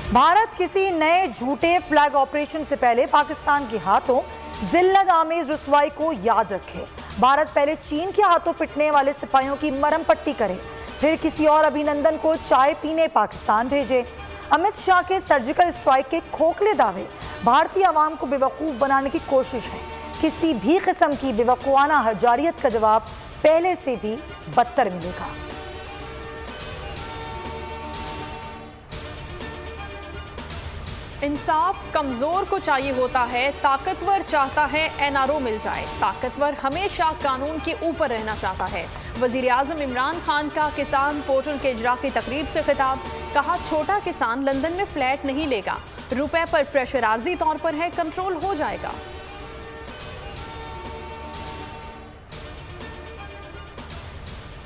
भारत किसी नए झूठे फ्लैग ऑपरेशन से पहले पाकिस्तान के हाथों जिल्लत आमेज रुसवाई को याद रखे। भारत पहले चीन के हाथों पिटने वाले सिपाहियों की मरहम पट्टी करे, फिर किसी और अभिनंदन को चाय पीने पाकिस्तान भेजे। अमित शाह के सर्जिकल स्ट्राइक के खोखले दावे भारतीय आवाम को बेवकूफ़ बनाने की कोशिश है। किसी भी किस्म की बेवकूआना हरजारियत का जवाब पहले से भी बदतर मिलेगा। इंसाफ कमजोर को चाहिए होता है, ताकतवर चाहता है एनआरओ मिल जाए। ताकतवर हमेशा कानून के ऊपर रहना चाहता है। वजीर आजम इमरान खान का किसान पोर्टल के इजरा की तकरीब से खिताब, कहा छोटा किसान लंदन में फ्लैट नहीं लेगा, रुपए पर प्रेशर आर्जी तौर पर है, कंट्रोल हो जाएगा।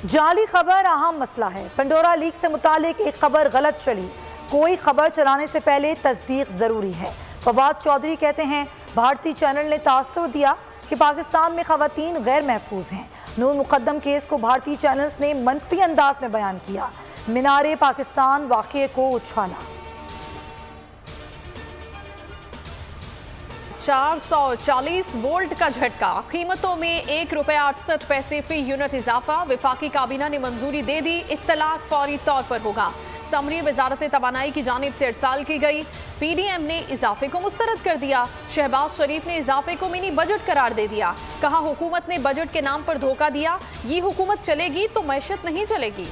जाली खबर अहम मसला है। पंडोरा लीक से मुतालिक एक खबर गलत चली। कोई खबर चलाने से पहले तस्दीक जरूरी है। फवाद चौधरी कहते हैं भारतीय चैनल ने तासुर दिया कि पाकिस्तान में खवातीन गैर महफूज हैं। नूर मुकद्दम केस को भारतीय चैनल्स ने मनफी अंदाज में बयान किया। मीनारे पाकिस्तान वाक़ये को उछाला। 440 वोल्ट का झटका, कीमतों में ₹1.68 फी यूनिट इजाफा। विफाकी काबीना ने मंजूरी दे दी, इत्तलाक फौरी तौर पर होगा। समरी वजारत तवानाई की जानिब से इरसाल की गई। पीडीएम ने इजाफे को मुस्तरद कर दिया। शहबाज शरीफ ने इजाफे को मिनी बजट करार दे दिया। कहा हुकूमत ने बजट के नाम पर धोखा दिया, ये हुकूमत चलेगी तो मैशत नहीं चलेगी।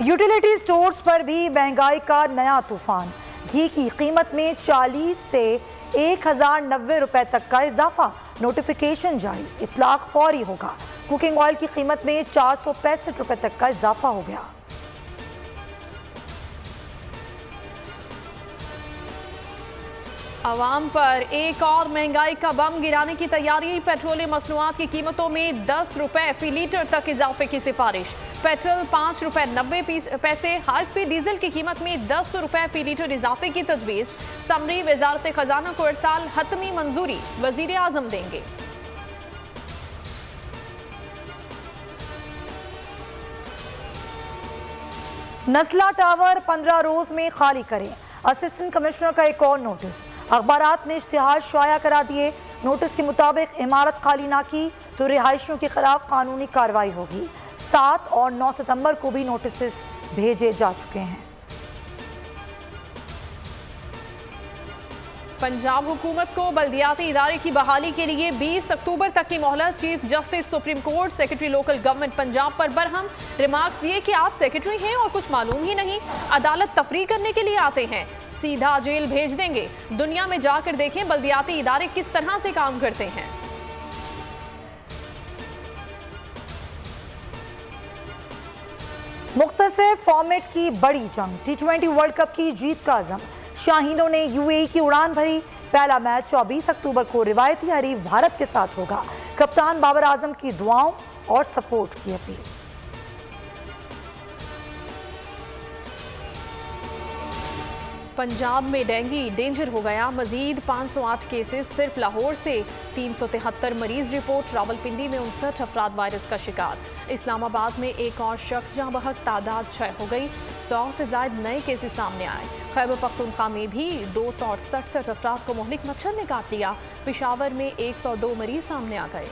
यूटिलिटी स्टोर्स पर भी महंगाई का नया तूफान। घी की कीमत में 40 से 1090 रुपए तक का इजाफा। नोटिफिकेशन जारी, इतलाक फौरी होगा। कुकिंग ऑयल की कीमत में 465 रुपए तक का इजाफा हो गया। आवाम पर एक और महंगाई का बम गिराने की तैयारी। पेट्रोलियम मसनूआत की कीमतों में 10 रुपए फी लीटर तक इजाफे की सिफारिश। पेट्रोल ₹5.90। हाई स्पीड डीजल की कीमत में 10 रुपए फी लीटर इजाफे की तजवीज़। समरी वजारत खजाना को इरसाल, हतमी मंजूरी वजीर आजम देंगे। नस्ला टावर 15 रोज में खाली करें, असिस्टेंट कमिश्नर का एक और नोटिस। अखबारात ने इश्तिहार शाया करा दिए। नोटिस के मुताबिक इमारत खाली ना की तो रिहायशियों के खिलाफ कानूनी कार्रवाई होगी। 7 और 9 सितंबर को भी नोटिस भेजे जा चुके हैं। पंजाब हुकूमत को बल्दियाती इदारे की बहाली के लिए 20 अक्टूबर तक की मोहलत। Chief justice supreme court secretary local government Punjab पर बरहम। रिमार्क्स दिए कि आप सेक्रेटरी हैं और कुछ मालूम ही नहीं, अदालत तफरी करने के लिए आते हैं, सीधा जेल भेज देंगे। दुनिया में जाकर देखें बल्दियाती इदारे किस तरह से काम करते हैं। मुख्तसर फॉर्मेट की बड़ी जंग, T20 वर्ल्ड कप की जीत का अज़म। शाहीनों ने यूएई की उड़ान भरी। पहला मैच 24 अक्टूबर को रिवायती हरीफ भारत के साथ होगा। कप्तान बाबर आजम की दुआओं और सपोर्ट की अपील। पंजाब में डेंगू डेंजर हो गया। मजीद 508 केसेस सिर्फ लाहौर से। 373 मरीज रिपोर्ट। रावलपिंडी में 59 अफराद वायरस का शिकार। इस्लामाबाद में एक और शख्स जहां बहक, तादाद 6 हो गई। 100 से ज्यादा नए केसेस सामने आए। खैबर पख्तूनख्वा में भी 267 अफराद को मोहलिक मच्छर ने काट लिया। पेशावर में 102 मरीज सामने आ गए।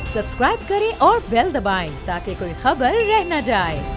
सब्सक्राइब करें और बेल दबाएं ताकि कोई खबर रह न जाए।